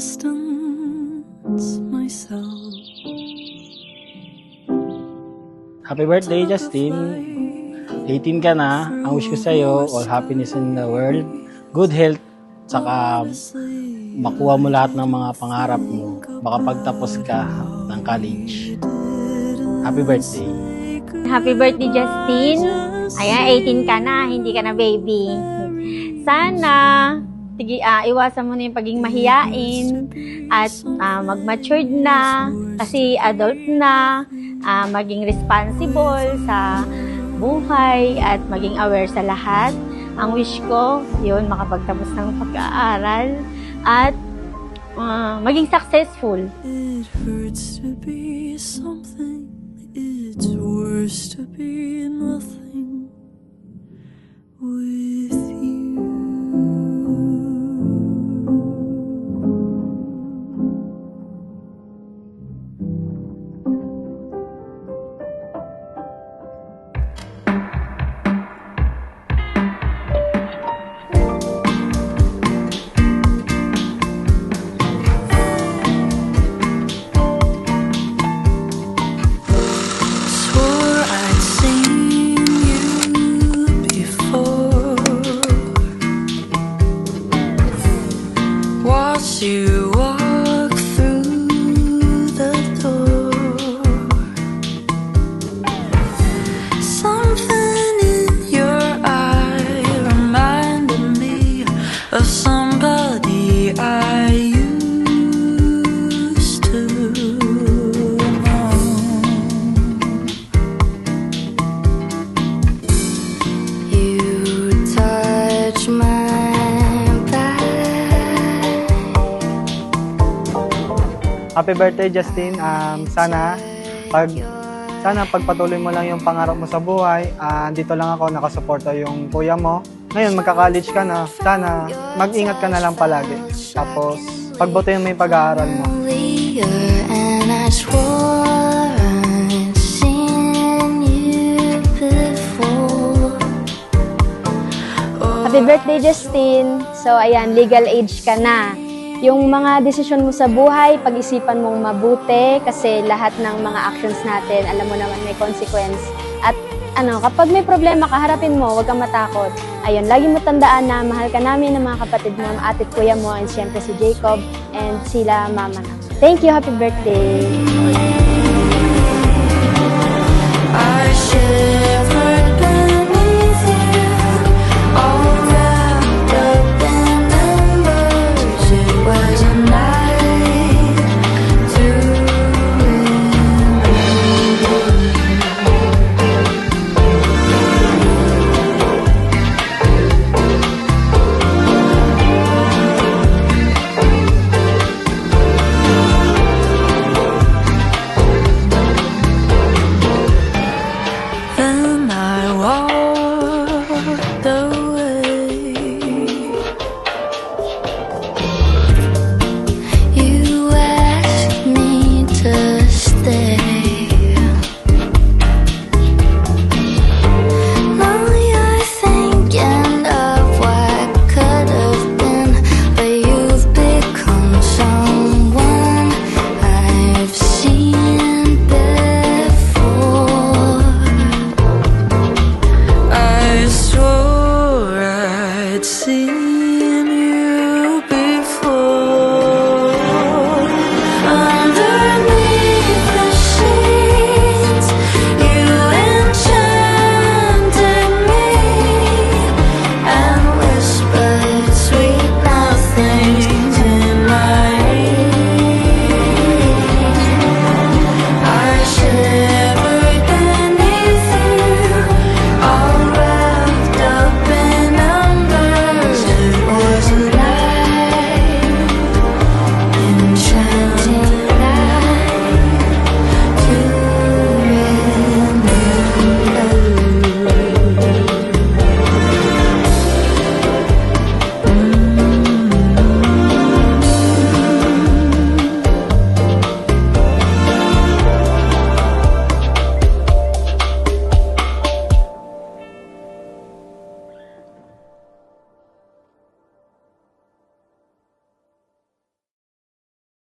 distance myself. Happy birthday, Justin. 18 ka na. Ang wish ko sa'yo, all happiness in the world, good health, saka makuha mo lahat ng mga pangarap mo. Makapagtapos ka ng college. Happy birthday. Happy birthday, Justin. Ayan, 18 ka na, hindi ka na baby. Sana, iwasan mo na yung pagiging mahiyain at mag-matured na, kasi adult na, maging responsible sa buhay at maging aware sa lahat. Ang wish ko, yun, makapagtapos ng pag-aaral at maging successful. It hurts to be something, it's worse to be nothing with you. Swore I'd seen you before, watched you walk through the door. Something in your eye reminded me of somebody I used to know. You touch my back. Happy birthday, Justin. Sana pagpatuloy mo lang yung pangarap mo sa buhay. Dito lang ako, nakasuporta yung kuya mo. Ngayon, magka-college ka na. Sana mag-ingat ka na lang palagi. Tapos, pagbutin mo yung pag-aaral mo. And I swore I'd seen you before. Happy birthday, Justin! So, ayan, legal age ka na. Yung mga desisyon mo sa buhay, pag-isipan mong mabuti kasi lahat ng mga actions natin, alam mo naman may consequence. At kapag may problema ka, harapin mo, huwag kang matakot. Ayun, lagi mo tandaan na mahal ka namin ng mga kapatid mo, ate at kuya mo, and siyempre si Jacob, and sila mama na. Thank you, happy birthday!